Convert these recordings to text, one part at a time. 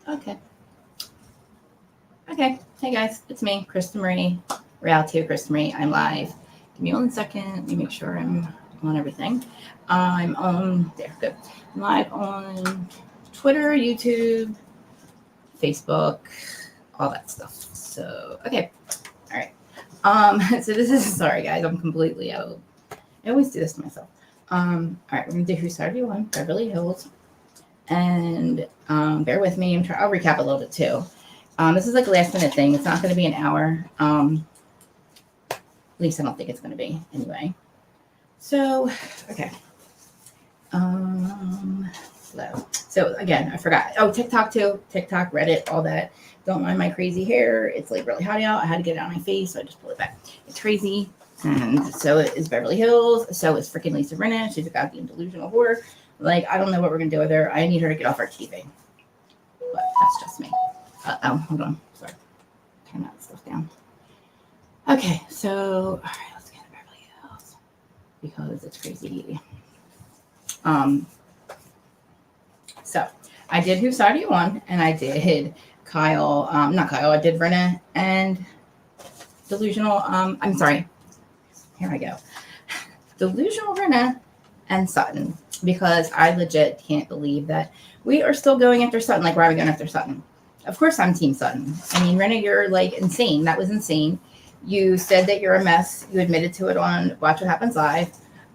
Okay. Okay. Hey guys, it's me, Krista Marie, Reality of Krista Marie. I'm live. Give me 1 second. Let me make sure I'm on everything. I'm on there. Good. I'm live on Twitter, YouTube, Facebook, all that stuff. So okay. All right. So this is sorry guys, I'm completely out. I always do this to myself. All right, we're gonna do Who Started You On, Beverly Hills. And bear with me. I'll recap a little bit too. This is like a last minute thing. It's not going to be an hour. At least I don't think it's going to be anyway. So, okay. Slow. So again, I forgot. Oh, TikTok too. TikTok, Reddit, all that. Don't mind my crazy hair. It's like really hot out. I had to get it on my face, so I just pulled it back. It's crazy. And so is Beverly Hills. So is freaking Lisa Rinna. She's a goddamn delusional whore. Like, I don't know what we're going to do with her. I need her to get off our TV. But that's just me. Hold on. Sorry. Turn that stuff down. Okay, so, all right, let's get into Beverly Hills. Because it's crazy. So, I did Who Started You On, and I did Kyle, not Kyle, I did Rinna and Delusional, I'm sorry. Here I go. Delusional Rinna and Sutton. Because I legit can't believe that we are still going after Sutton. Like, why are we going after Sutton? Of course I'm Team Sutton. I mean, Rinna, you're like insane. That was insane. You said that you're a mess. You admitted to it on Watch What Happens Live.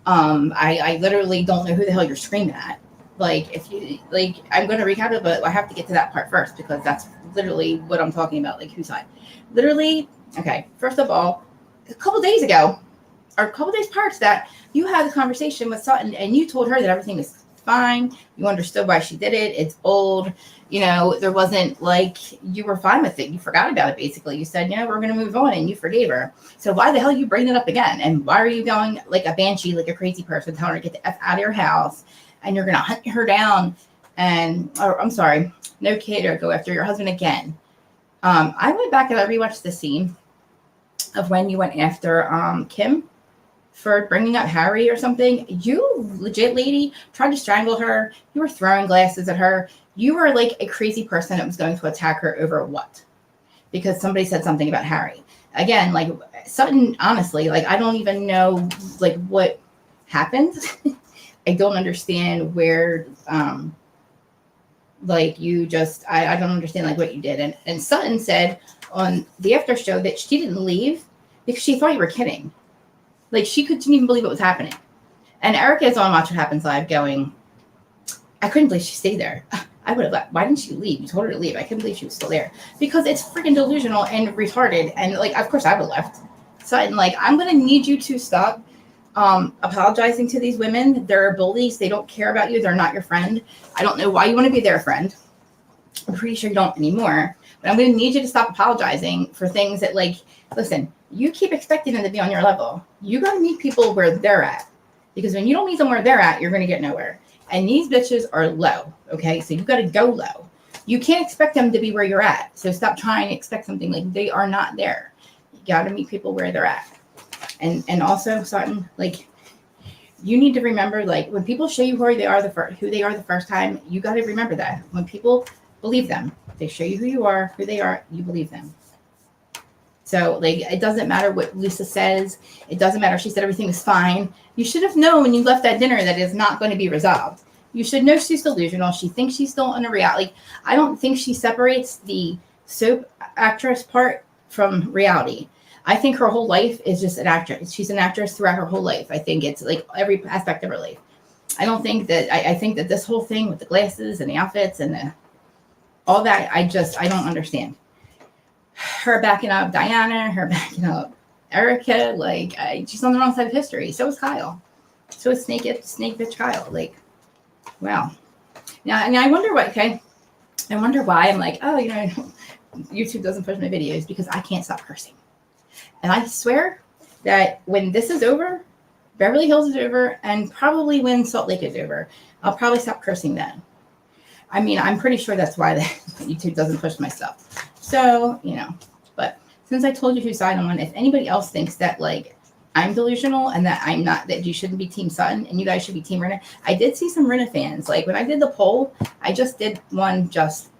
I literally don't know who the hell you're screaming at. Like, if you, like, I'm going to recap it, but I have to get to that part first because that's literally what I'm talking about. Like, whose side? Literally, okay, first of all, a couple days ago, or a couple days prior to that, you had a conversation with Sutton and you told her that everything was fine. You understood why she did it. It's old. You know, there wasn't like you were fine with it. You forgot about it, basically. You said, you know, we're going to move on and you forgave her. So why the hell you bring it up again? And why are you going like a banshee, like a crazy person, telling her to get the F out of your house and you're going to hunt her down and, or I'm sorry, no kid or go after your husband again. I went back and I rewatched the scene of when you went after Kim for bringing up Harry or something. You legit lady tried to strangle her. You were throwing glasses at her. You were like a crazy person that was going to attack her over what? Because somebody said something about Harry. Again, like Sutton, honestly, like I don't even know like what happened. I don't understand where like you just I don't understand like what you did. And Sutton said on the after show that she didn't leave because she thought you were kidding. Like, she couldn't even believe what was happening. And Erica is on Watch What Happens Live going, I couldn't believe she stayed there. I would have left. Why didn't she leave? You told her to leave. I couldn't believe she was still there. Because it's freaking delusional and retarded. And, like, of course I would have left. So, I'm like, I'm going to need you to stop apologizing to these women. They're bullies. They don't care about you. They're not your friend. I don't know why you want to be their friend. I'm pretty sure you don't anymore. But I'm going to need you to stop apologizing for things that, like, listen, you keep expecting them to be on your level. You got to meet people where they're at. Because when you don't meet them where they're at, you're going to get nowhere. And these bitches are low, okay? So you got to go low. You can't expect them to be where you're at. So stop trying to expect something like they are not there. You got to meet people where they're at. And also, Sutton, like, you need to remember, like, when people show you who they are the first time, you got to remember that. When people believe them, they show you who you are, who they are, you believe them. So, like, it doesn't matter what Lisa says. It doesn't matter if she said everything was fine. You should have known when you left that dinner that it's not going to be resolved. You should know she's delusional. She thinks she's still in a reality. Like, I don't think she separates the soap actress part from reality. I think her whole life is just an actress. She's an actress throughout her whole life. I think it's like every aspect of her life. I don't think that, I think that this whole thing with the glasses and the outfits and all that, I don't understand. Her backing up Diana, her backing up Erica, like she's on the wrong side of history. So is Kyle. So is snake bitch Kyle. Like, wow. Now, and I wonder what. Okay, I wonder why I'm like, oh, you know, YouTube doesn't push my videos because I can't stop cursing. And I swear that when this is over, Beverly Hills is over, and probably when Salt Lake is over, I'll probably stop cursing then. I mean, I'm pretty sure that's why YouTube doesn't push my stuff. So, you know, but since I told you whose side I'm on, if anybody else thinks that, like, I'm delusional and that I'm not, that you shouldn't be Team Sutton and you guys should be Team Rinna. I did see some Rinna fans. Like when I did the poll, I just did one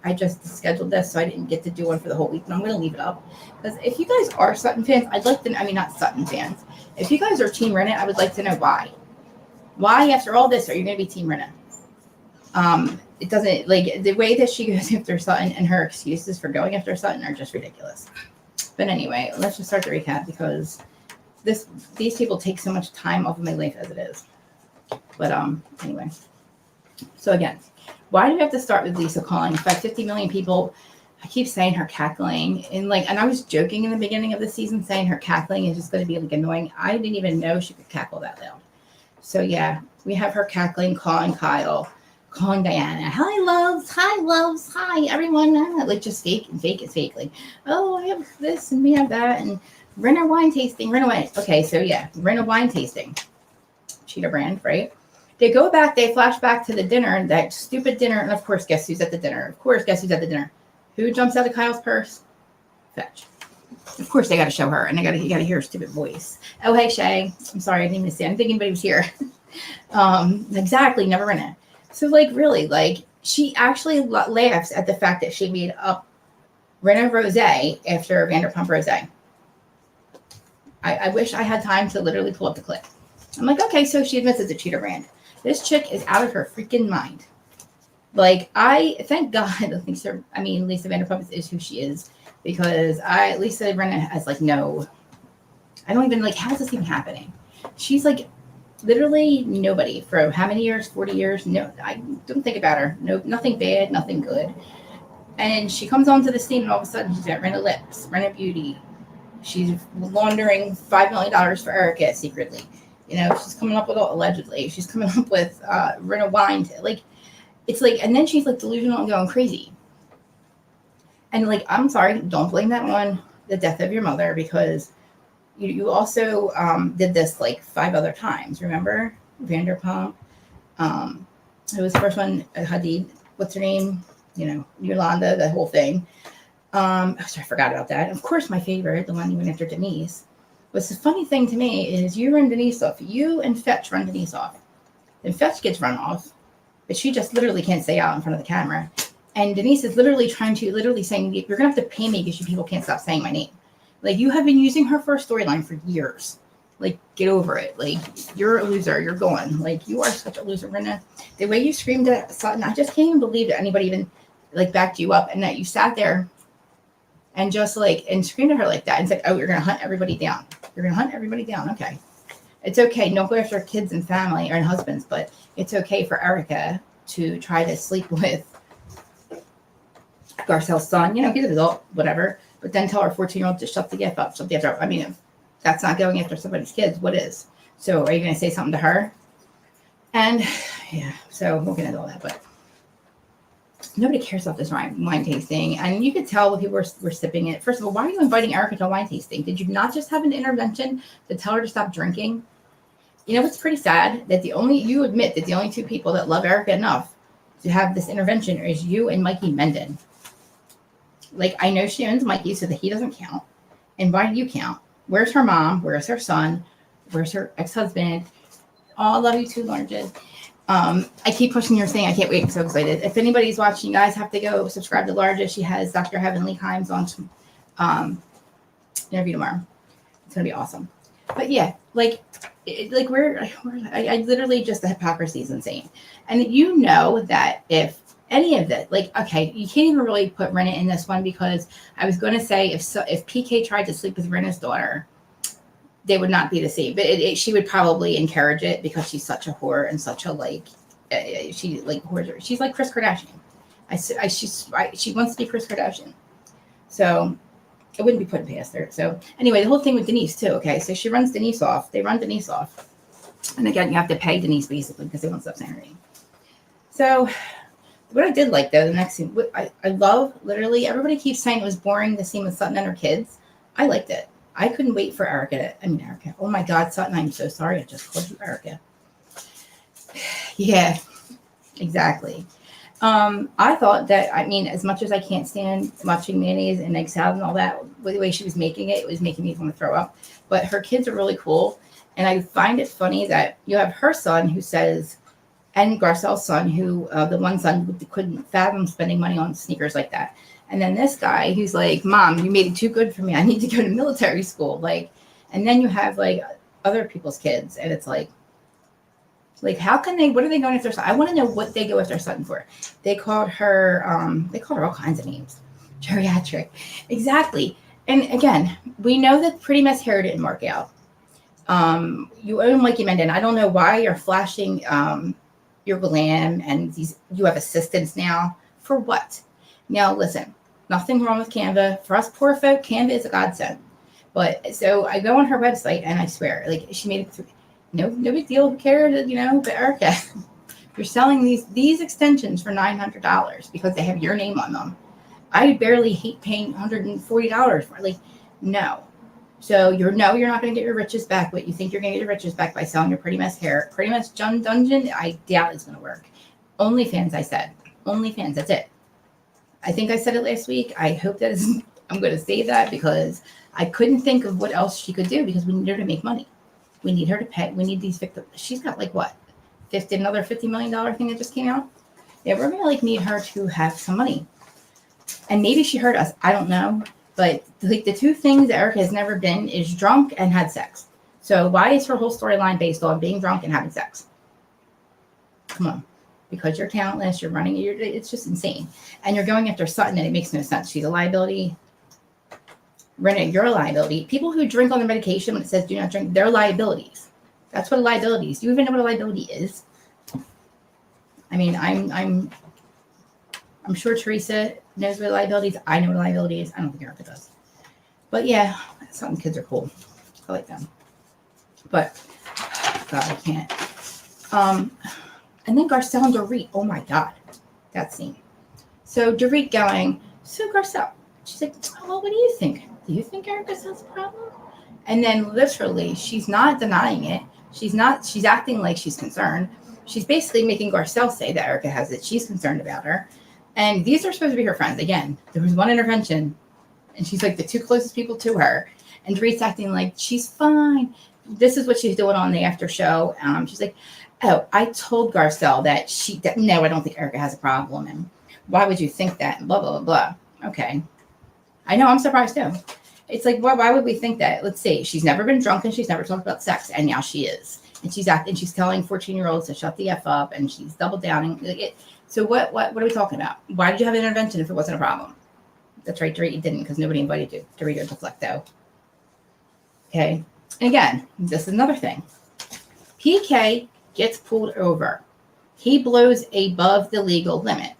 I just scheduled this, so I didn't get to do one for the whole week, but I'm going to leave it up. Because if you guys are Sutton fans, I'd like to, I mean, not Sutton fans. If you guys are Team Rinna, I would like to know why. Why, after all this, are you going to be Team Rinna? It doesn't, like, the way that she goes after Sutton and her excuses for going after Sutton are just ridiculous. But anyway, let's just start the recap because these people take so much time off of my life as it is. But anyway. So again, why do we have to start with Lisa calling? If I have 50 million people, I keep saying her cackling. And I was joking in the beginning of the season saying her cackling is just going to be like annoying. I didn't even know she could cackle that loud. So yeah, we have her cackling, calling Kyle, calling Diana. Hi, loves. Hi, everyone. Like just fake and fake is fake. Like, oh, I have this and we have that. And Rinna wine tasting. Okay, so yeah, Rinna wine tasting. Cheetah brand, right? They go back, they flash back to the dinner, that stupid dinner. And of course, guess who's at the dinner? Who jumps out of Kyle's purse? Fetch. Of course, they got to show her, and you got to hear her stupid voice. Oh, hey, Shay. I'm sorry, I didn't even see. I didn't think anybody was here. Exactly, never Rinna. So, like, really, like, she actually laughs at the fact that she made up Rinna Rosé after Vanderpump Rosé. I wish I had time to literally pull up the clip. I'm like, okay, so she admits it's a cheater brand. This chick is out of her freaking mind. Like, thank God, Lisa Vanderpump is who she is. Because Lisa Rinna has like, no, I don't even, like, how is this even happening? She's like, literally nobody for how many years? 40 years? No, I don't think about her. No, nothing bad, nothing good. And she comes onto the scene and all of a sudden she's got Rinna Lips, Rinna Beauty. She's laundering $5 million for Erica secretly. You know, she's coming up with allegedly. She's coming up with Rinna wine. Like, it's like, and then she's like delusional and going crazy. And like, I'm sorry, don't blame that on the death of your mother because you also did this like 5 other times. Remember Vanderpump? It was the first one. Hadid. What's her name? You know, Yolanda. The whole thing. Sorry, I forgot about that. Of course, my favorite, the one you went after Denise. What's the funny thing to me is you run Denise off. You and Fetch run Denise off. Then Fetch gets run off, but she just literally can't stay out in front of the camera. And Denise is literally saying, you're going to have to pay me because you people can't stop saying my name. Like, you have been using her for a storyline for years. Like, get over it. Like, you're a loser. You're going. Like, you are such a loser, Rinna. The way you screamed at Sutton, I just can't even believe that anybody even, like, backed you up and that you sat there and just, like, and screamed at her like that and said, oh, you're going to hunt everybody down. You're going to hunt everybody down. Okay. It's okay. Don't go after kids and family or husbands, but it's okay for Erica to try to sleep with Garcelle's son. You know, he's an adult, whatever. But then tell our 14-year-old to shut the F up. Shut the F up. I mean, if that's not going after somebody's kids, what is? So are you going to say something to her? And, yeah, so we'll get into all that. But nobody cares about this wine tasting. And you could tell when people were sipping it. First of all, why are you inviting Erica to a wine tasting? Did you not just have an intervention to tell her to stop drinking? You know, it's pretty sad that you admit that the only 2 people that love Erica enough to have this intervention is you and Mikey Menden. Like, I know she owns Mikey so that he doesn't count. And why do you count? Where's her mom? Where's her son? Where's her ex-husband? Oh, I love you too, Lauren. I keep pushing your thing. I can't wait. I'm so excited. If anybody's watching, you guys have to go subscribe to Largest. She has Dr. Heavenly Himes on interview tomorrow. It's going to be awesome. But yeah, I literally just, the hypocrisy is insane. And you know that if any of that, like, okay, you can't even really put Rinna in this one because I was going to say if PK tried to sleep with Rinna's daughter, they would not be the same. But she would probably encourage it because she's such a whore and such a she's like Kris Kardashian. She wants to be Kris Kardashian. So it wouldn't be put past her. So anyway, the whole thing with Denise too. Okay, so she runs Denise off. They run Denise off, and again, you have to pay Denise basically because they won't stop saying her name. So what I did like though, the next scene, I love literally everybody keeps saying it was boring the scene with Sutton and her kids. I liked it. I couldn't wait for Erica. Oh my God, Sutton, I'm so sorry. I just called you Erica. Yeah, exactly. I thought that, as much as I can't stand watching mayonnaise and egg salad and all that, the way she was making it, it was making me want to throw up. But her kids are really cool. And I find it funny that you have her son who says, and Garcelle's son, who the one son couldn't fathom spending money on sneakers like that. And then this guy who's like, Mom, you made it too good for me. I need to go to military school. Like, and then you have like other people's kids, and it's like how can they? What are they going after? I want to know what they go after Sutton for. They called her all kinds of names. Geriatric, exactly. And again, we know that Pretty Miss hair didn't work out. You own Mikey Menden. I don't know why you're flashing your glam and you have assistants now. For what? Now listen, nothing wrong with Canva. For us poor folk, Canva is a godsend. But so I go on her website and I swear, like she made it through. No big deal. Who cares? But Erica, you're selling these extensions for $900 because they have your name on them. I barely hate paying $140 for no. So you're not going to get your riches back, but you think you're going to get your riches back by selling your Pretty Miss hair. Pretty Miss Dungeon, I doubt it's going to work. OnlyFans, I said. OnlyFans, that's it. I think I said it last week. I hope I'm going to say that because I couldn't think of what else she could do because we need her to make money. We need her to pay. We need these victims. She's got another $50 million thing that just came out. Yeah, we're going to need her to have some money. And maybe she heard us. I don't know. But the two things Erica has never been is drunk and had sex. So why is her whole storyline based on being drunk and having sex? Come on. Because you're talentless, you're running, it's just insane. And you're going after Sutton and it makes no sense. She's a liability. Renee, you're a liability. People who drink on their medication when it says do not drink, they're liabilities. That's what a liability is. Do you even know what a liability is? I mean, I'm sure Teresa knows what a liability is. I know what a liability is. I don't think Erica does. But yeah, some kids are cool. I like them. But God, I can't. And then Garcelle and Dorit. Oh my God, that scene. So Dorit going, so Garcelle. She's like, well, what do you think? Do you think Erica has a problem? And then literally, she's not denying it. She's acting like she's concerned. She's basically making Garcelle say that Erica has it. She's concerned about her. And these are supposed to be her friends. Again, there was one intervention, and she's like the two closest people to her. And Dorit's acting like she's fine. This is what she's doing on the after show. She's like, oh, I told Garcelle that no, I don't think Erica has a problem. And why would you think that? And blah, blah, blah, blah. Okay. I know, I'm surprised too. It's like, why would we think that? Let's see. She's never been drunk and she's never talked about sex, and now she is. And she's telling 14-year-olds to shut the F up, and she's double downing. So what are we talking about? Why did you have an intervention if it wasn't a problem? That's right, Dorit, you didn't, because nobody invited you to read or deflect, though. Okay. And again, this is another thing. PK gets pulled over. He blows above the legal limit.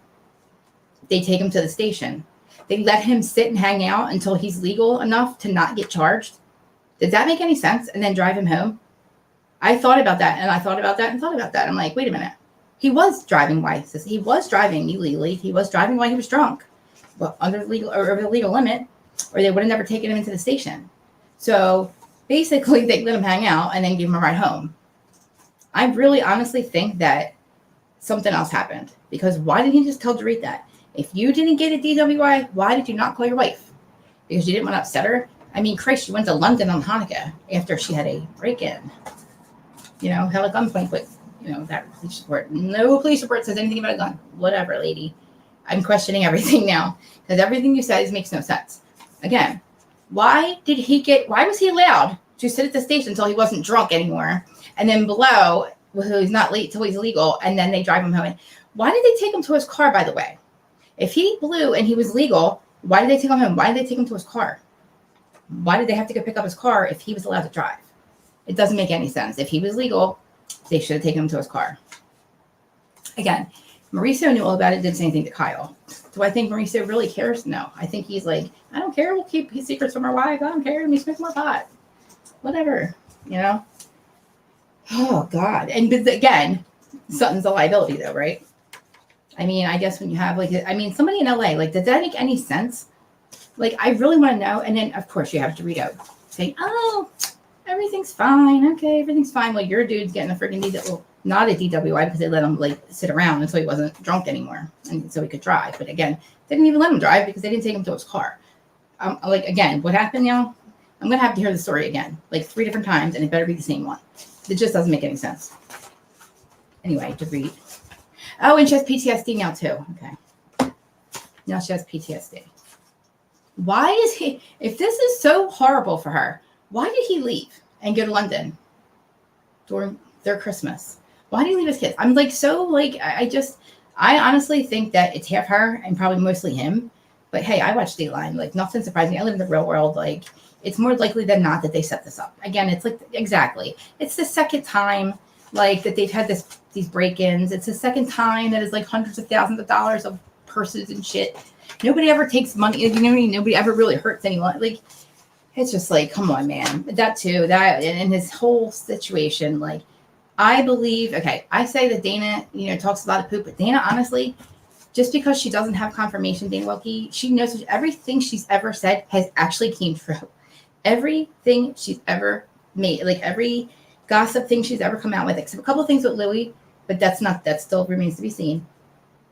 They take him to the station. They let him sit and hang out until he's legal enough to not get charged. Did that make any sense? And then drive him home? I thought about that, and I thought about that, and thought about that. I'm like, wait a minute. He was driving he was driving illegally. He was driving while he was drunk, but under the legal or over the legal limit, or they would have never taken him into the station. So basically, they let him hang out and then give him a ride home. I really honestly think that something else happened, because why didn't he just tell Dorit that? If you didn't get a DWI, why did you not call your wife? Because you didn't want to upset her? I mean, Christ, she went to London on Hanukkah after she had a break-in. Held a gunpoint, but, that police report. No police report says anything about a gun. Whatever, lady. I'm questioning everything now, because everything you said makes no sense. Again, why was he allowed to sit at the station until he wasn't drunk anymore, and then below, well, he's not late till he's legal, and then they drive him home? Why did they take him to his car, by the way? If he blew and he was legal, why did they take him home? Why did they take him to his car? Why did they have to go pick up his car if he was allowed to drive? It doesn't make any sense. If he was legal, they should have taken him to his car. Again, Mauricio knew all about it, didn't say anything to Kyle. Do I think Mauricio really cares? No. I think he's like, I don't care. We'll keep his secrets from our wife. I don't care. Let me smoke more pot. Whatever, Oh, God. And again, Sutton's a liability, though, right? I mean, I guess when you have somebody in LA, does that make any sense? I really want to know. And then, of course, you have Dorito saying, oh, everything's fine. Okay, everything's fine. Well, your dude's getting a freaking not a DWI, because they let him sit around until he wasn't drunk anymore, and so he could drive. But again, they didn't even let him drive because they didn't take him to his car. Again, what happened, y'all? I'm going to have to hear the story again, like 3 different times, and it better be the same one. It just doesn't make any sense. Anyway, to read. Oh, and she has PTSD now, too. Okay. Now she has PTSD. Why is he, if this is so horrible for her, why did he leave and go to London during their Christmas? Why did he leave his kids? I'm like, so like, I honestly think that it's half her and probably mostly him. But hey, I watch Dateline. Like, nothing surprised me. I live in the real world. Like, it's more likely than not that they set this up. Again, it's like, exactly. It's the second time, like, that they've had these break-ins. It's the second time that is like hundreds of thousands of dollars of purses and shit. Nobody ever takes money. You know what I mean? Nobody ever really hurts anyone. Like, it's just like, come on, man. That too. That and his whole situation. Like, I believe. Okay, I say that Dana, talks a lot of poop, but Dana, honestly, just because she doesn't have confirmation, Dana Wilkie, she knows everything she's ever said has actually came true. Everything she's ever made, like every gossip thing she's ever come out with, except a couple of things with Louis, but that still remains to be seen,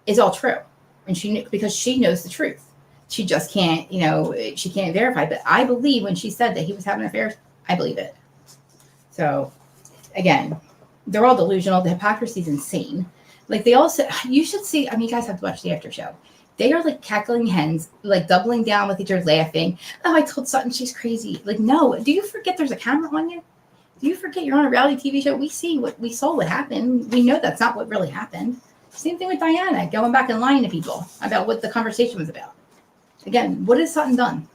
is all true. And because she knows the truth. She just can't, she can't verify. But I believe when she said that he was having affairs, I believe it. So, again, they're all delusional. The hypocrisy is insane. Like, they all said, you should see, you guys have to watch the after show. They are like cackling hens, like doubling down with each other, laughing. Oh, I told Sutton she's crazy. Like, no, do you forget there's a camera on you? Do you forget you're on a reality TV show? We saw what happened. We know that's not what really happened. Same thing with Diana, going back and lying to people about what the conversation was about. Again, what has Sutton done?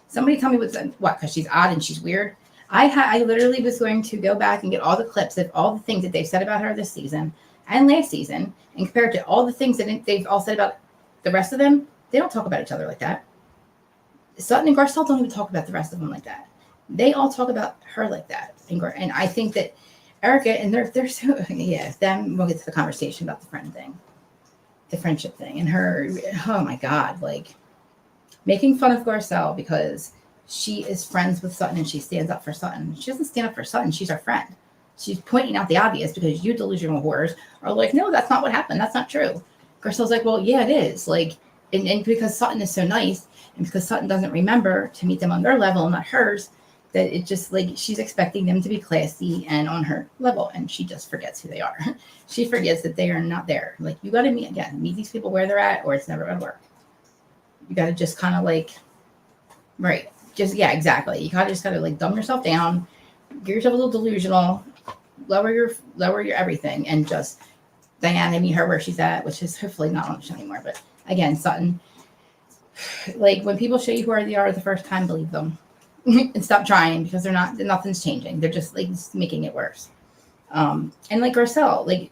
Somebody tell me what, because she's odd and she's weird. I literally was going to go back and get all the clips of all the things that they've said about her this season and last season and compare it to all the things that they've all said about the rest of them. They don't talk about each other like that. Sutton and Garcelle don't even talk about the rest of them like that. They all talk about her like that. And I think that Erica, and they're so, then we'll get to the conversation about the friendship thing, and her, oh my God, like making fun of Garcelle because she is friends with Sutton and she stands up for Sutton. She doesn't stand up for Sutton. She's our friend. She's pointing out the obvious because you delusional whores are like, no, that's not what happened. That's not true. Garcelle's like, well, yeah, it is. Like, and because Sutton is so nice and because Sutton doesn't remember to meet them on their level, not hers, that it just like she's expecting them to be classy and on her level, and she just forgets who they are. She forgets that they are not there. Like, you got to meet these people where they're at, or it's never going to work. You got to just kind of like, right? Just exactly. You just got to like dumb yourself down, get yourself a little delusional, lower your everything, and just Diana, meet her where she's at, which is hopefully not on the show anymore. But again, Sutton, like when people show you who they are the first time, believe them. And stop trying because nothing's changing. They're just like making it worse. And like Garcelle, like,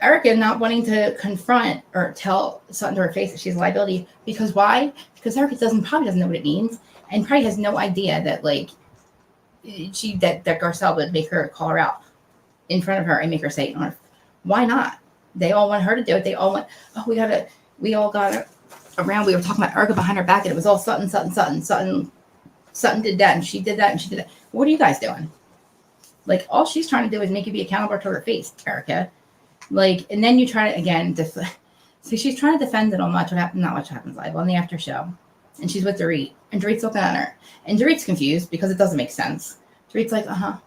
Erica not wanting to confront or tell Sutton to her face that she's a liability because why? Because Erica probably doesn't know what it means and probably has no idea that like that Garcelle would make her call her out in front of her and make her say it. Why not? They all want her to do it. They all want, we all got it. Around, we were talking about Erica behind her back, and it was all Sutton did that, and she did that, and she did that. What are you guys doing? Like, all she's trying to do is make you be accountable to her face, Erica. Like, and then you try to again. So she's trying to defend it on not what happens live on the after show, and she's with Dorit, and Dorit's looking at her, and Dorit's confused because it doesn't make sense. Dorit's like, and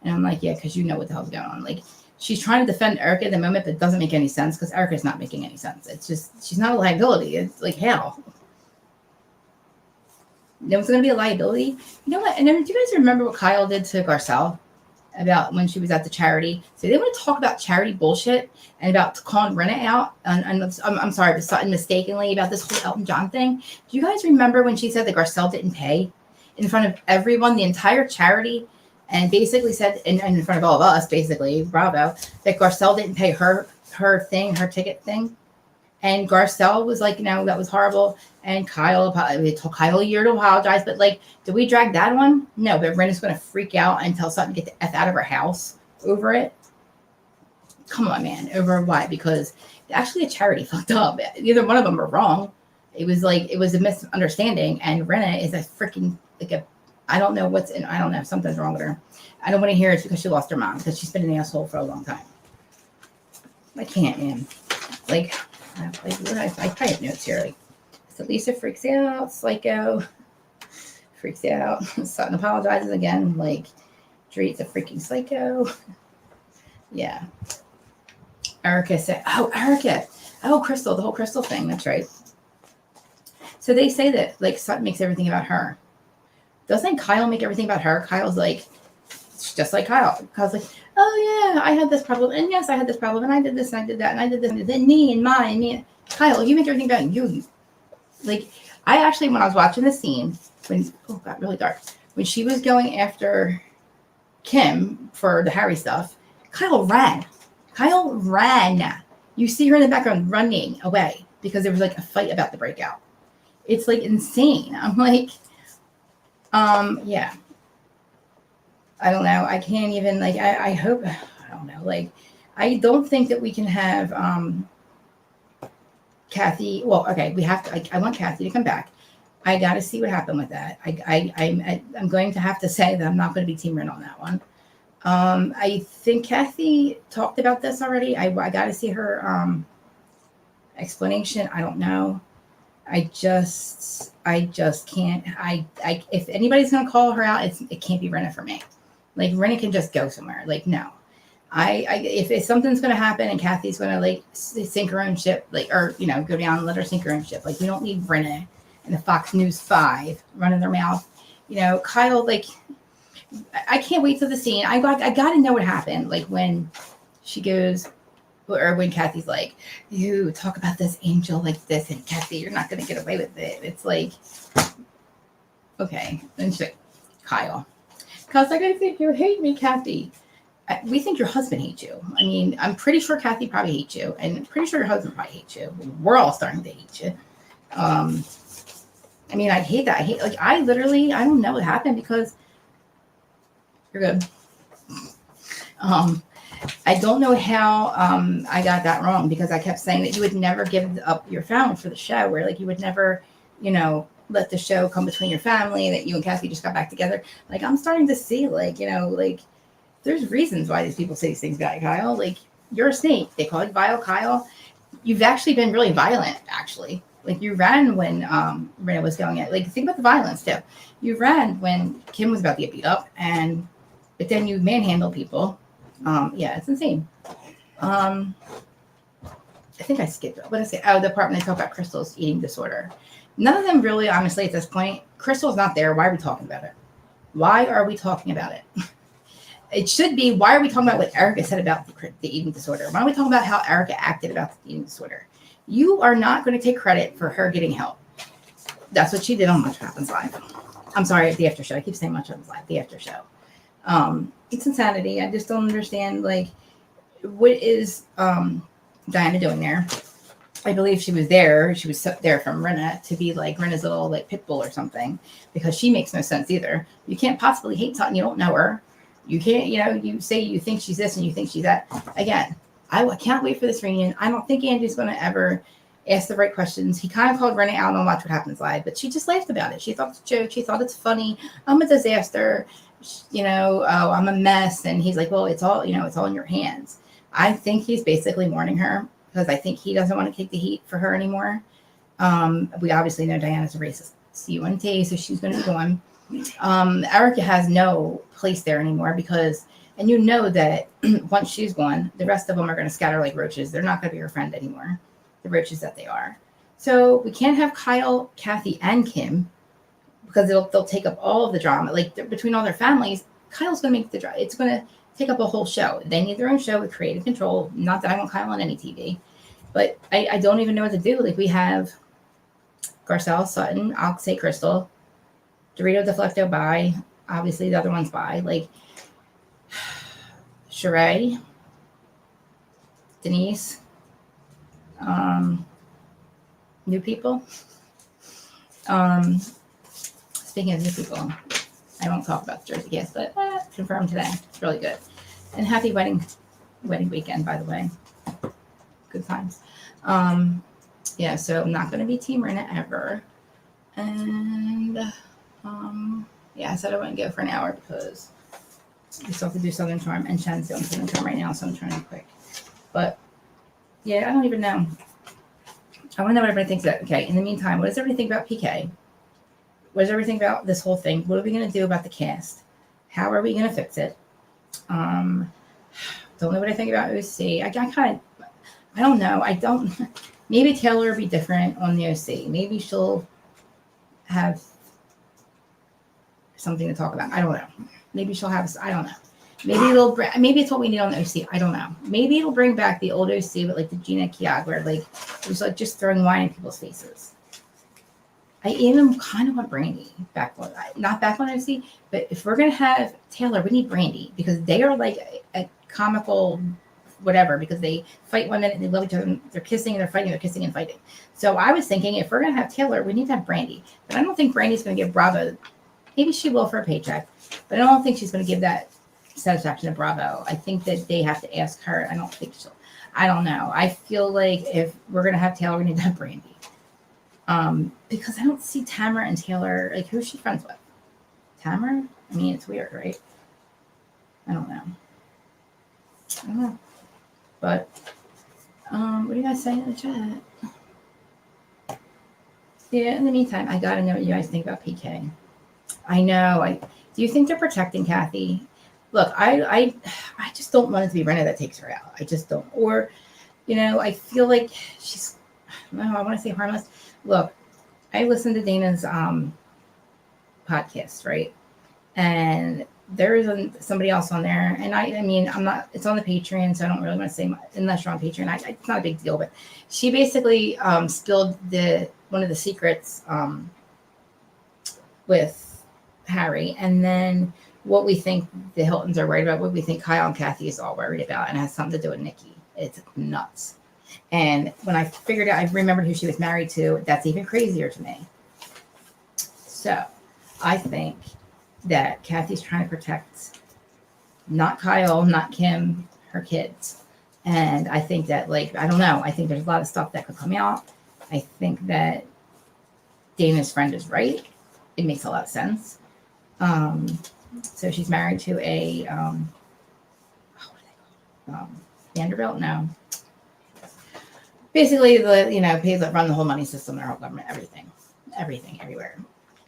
I'm like, yeah, because you know what the hell's going on, like. She's trying to defend Erica at the moment, but it doesn't make any sense because Erica's not making any sense. It's just, she's not a liability. It's like, hell. No one's going to be a liability. You know what? And then do you guys remember what Kyle did to Garcelle about when she was at the charity? So they want to talk about charity bullshit and about calling Renna out. And I'm sorry, but Sutton mistakenly about this whole Elton John thing. Do you guys remember when she said that Garcelle didn't pay in front of everyone, the entire charity? And basically said, in front of all of us, basically, Bravo, that Garcelle didn't pay her ticket thing. And Garcelle was like, that was horrible. And it took Kyle a year to apologize. But like, did we drag that one? No, but Renna's going to freak out and tell Sutton to get the F out of her house over it. Come on, man. Over why? Because actually a charity fucked up. Either one of them were wrong. It was a misunderstanding. And Renna is a freaking, I don't know something's wrong with her. I don't want to hear it's because she lost her mom, because she's been an asshole for a long time. I can't, man. I probably have notes here. Like, So Lisa freaks out. Psycho freaks out. Sutton apologizes again. Like, Dorit's a freaking psycho. Yeah. Erica said, oh, Erica. Oh, Crystal, the whole Crystal thing. That's right. So they say that, like, Sutton makes everything about her. Doesn't Kyle make everything about her? Kyle's like, it's just like Kyle. Kyle's like, oh, yeah, I had this problem. And yes, I had this problem. And I did this and I did that. And I did this. And then me and mine and me. Kyle, you make everything about you. Like, I actually, when I was watching the scene, when, oh, it got really dark. When she was going after Kim for the Harry stuff, Kyle ran. Kyle ran. You see her in the background running away because there was like a fight about the breakout. It's like insane. I'm like, yeah. I don't know. I can't even, like, I hope, I don't know. Like, I don't think that we can have Kathy. Well, okay, we have to, I want Kathy to come back. I got to see what happened with that. I'm going to have to say that I'm not going to be Team Ren on that one. I think Kathy talked about this already. I got to see her explanation. I don't know. I just can't. If anybody's gonna call her out, it can't be Renna for me. Like, Renna can just go somewhere. Like, no. If something's gonna happen and Kathy's gonna like sink her own ship, like, or go down and let her sink her own ship. Like, we don't need Renna and the Fox News 5 running their mouth. Kyle, like, I can't wait till the scene. I got to know what happened. Like, when she goes. Or when Kathy's like, you talk about this angel like this, and Kathy, you're not going to get away with it. It's like, okay. And she's like, Kyle's like, I think you hate me, Kathy. We think your husband hates you. I mean, I'm pretty sure Kathy probably hates you, and I'm pretty sure your husband probably hates you. We're all starting to hate you. I mean, I hate that. I don't know what happened because you're good. I don't know how I got that wrong because I kept saying that you would never give up your family for the show, where like you would never, let the show come between your family, that you and Kathy just got back together. Like, I'm starting to see like there's reasons why these people say these things about Kyle. Like, you're a snake. They call you vile, Kyle. You've actually been really violent, actually. Like, you ran when Renna was going at. Like, think about the violence too. You ran when Kim was about to get beat up, but then you manhandle people. Yeah, it's insane. I think I skipped it. What did I say? Oh, the part when they talk about Crystal's eating disorder. None of them really, honestly, at this point. Crystal's not there. Why are we talking about it? Why are we talking about it? It should be, why are we talking about what Erica said about the eating disorder? Why are we talking about how Erica acted about the eating disorder? You are not going to take credit for her getting help. That's what she did on Much Happens Live. I'm sorry, the after show. I keep saying Much Happens Live, the after show. It's insanity. I just don't understand, like, what is Diana doing there? I believe she was there. She was there from Renna to be like Renna's little like pit bull or something, because she makes no sense either. You can't possibly hate Sutton. You don't know her. You can't, you say you think she's this and you think she's that. Again, I can't wait for this reunion. I don't think Andy's going to ever ask the right questions. He kind of called Renna out on Watch What Happens Live, but she just laughed about it. She thought it's a joke. She thought it's funny. I'm a disaster. Oh, I'm a mess. And he's like, well, it's all, it's all in your hands. I think he's basically warning her because I think he doesn't want to take the heat for her anymore. We obviously know Diana's a racist CUNT, so she's going to be gone. Erica has no place there anymore because, and that once she's gone, the rest of them are going to scatter like roaches. They're not going to be her friend anymore, the roaches that they are. So we can't have Kyle, Kathy, and Kim because they'll take up all of the drama. Like, between all their families, Kyle's going to make the drama. It's going to take up a whole show. They need their own show with creative control. Not that I want Kyle on any TV, but I don't even know what to do. Like, we have Garcelle, Sutton, I'll say Crystal, Dorito, Deflecto, bye. Obviously, the other one's bye. Like, Sheree, Denise, new people. Speaking of new people, I won't talk about the Jersey Kiss, but confirmed today. It's really good. And happy wedding weekend, by the way. Good times. Yeah, so I'm not going to be Team Renna ever. And yeah, I said I wouldn't go for an hour because we still have to do Southern Charm, and Shen's doing Southern Charm right now, so I'm trying to be quick. But yeah, I don't even know. I want to know what everybody thinks about. Okay, in the meantime, what does everybody think about PK? What does everybody think about this whole thing? What are we going to do about the cast? How are we going to fix it? Don't know what I think about OC. I don't know. I don't. Maybe Taylor will be different on the OC. Maybe she'll have something to talk about. I don't know. Maybe she'll have. I don't know. Maybe it's what we need on the OC. I don't know. Maybe it'll bring back the old OC with like the Gina Kiag, where like it was like just throwing wine in people's faces. I even kind of want Brandy back on, not back on OC, but if we're gonna have Taylor, we need Brandy because they are like a comical whatever because they fight one minute and they love each other. They're kissing and they're fighting. They're kissing and fighting. So I was thinking if we're gonna have Taylor, we need to have Brandy. But I don't think Brandy's gonna give Bravo. Maybe she will for a paycheck, but I don't think she's gonna give that satisfaction to Bravo. I think that they have to ask her. I don't think she'll. I don't know. I feel like if we're gonna have Taylor, we need to have Brandy. Because I don't see Tamara and Taylor. Like, who's she friends with? Tamara? I mean, it's weird, right? I don't know. But, what do you guys say in the chat? Yeah, in the meantime, I gotta know what you guys think about PK. I know. Do you think they're protecting Kathy? Look, I just don't want it to be Renna that takes her out. I just don't. Or, I feel like she's, I want to say harmless. Look, I listened to Dana's podcast, right? And there is somebody else on there. And I mean, I'm not, it's on the Patreon, so I don't really want to say much, unless you're on Patreon. It's not a big deal, but she basically spilled one of the secrets with Harry. And then what we think the Hiltons are worried about, what we think Kyle and Kathy is all worried about, and it has something to do with Nikki. It's nuts. And when I figured out, I remembered who she was married to. That's even crazier to me. So I think that Kathy's trying to protect not Kyle, not Kim, her kids. And I think that, like, I don't know. I think there's a lot of stuff that could come out. I think that Dana's friend is right. It makes a lot of sense. So she's married to a, what are they called? Vanderbilt? No. Basically, pays that run the whole money system, their whole government, everything, everywhere.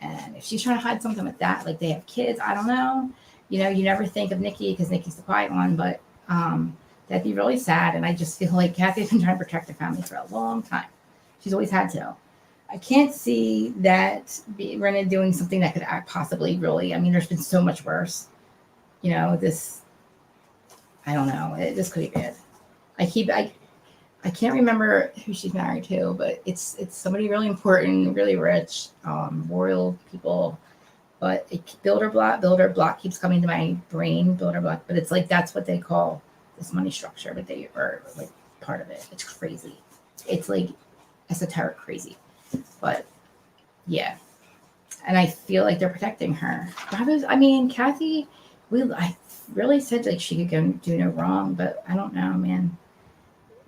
And if she's trying to hide something with that, like they have kids, I don't know. You never think of Nikki because Nikki's the quiet one, but that'd be really sad. And I just feel like Kathy's been trying to protect her family for a long time. She's always had to. I can't see that Renna doing something that could possibly really, I mean, there's been so much worse. This, I don't know. This could be bad. I can't remember who she's married to, but it's somebody really important, really rich, royal people. But builder block keeps coming to my brain, builder block. But it's like that's what they call this money structure, but they are like part of it. It's crazy. It's like esoteric crazy. But yeah, and I feel like they're protecting her. Kathy, I really said like she could go do no wrong, but I don't know, man.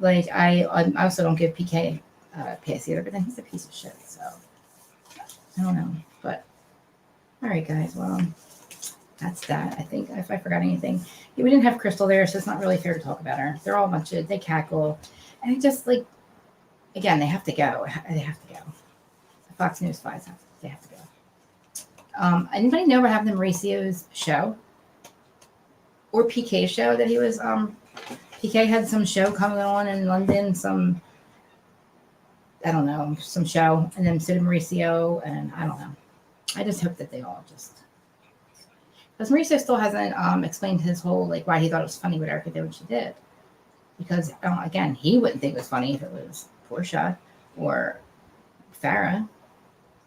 Like I also don't give PK a pass either, but then he's a piece of shit. So I don't know. But all right, guys. Well, that's that. I think if I forgot anything, we didn't have Crystal there, so it's not really fair to talk about her. They're all a bunch of they cackle, and it just like again they have to go. They have to go. The Fox News 5 they have to go. Anybody know what happened to Mauricio's show or PK's show that he was PK had some show coming on in London, some show, and then so did Mauricio, and I don't know. I just hope that they all because Mauricio still hasn't explained his whole, like, why he thought it was funny what Erica did when she did. Because, again, he wouldn't think it was funny if it was Portia or Farrah.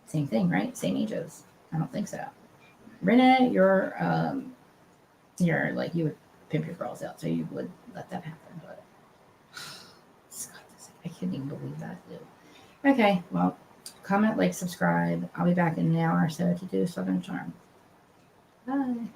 Same thing, right? Same ages. I don't think so. Renna, you're like, you would pimp your girls out, so you would let that happen. But I can't even believe that, dude. Okay, well, comment, like, subscribe. I'll be back in an hour or so to do Southern Charm. Bye.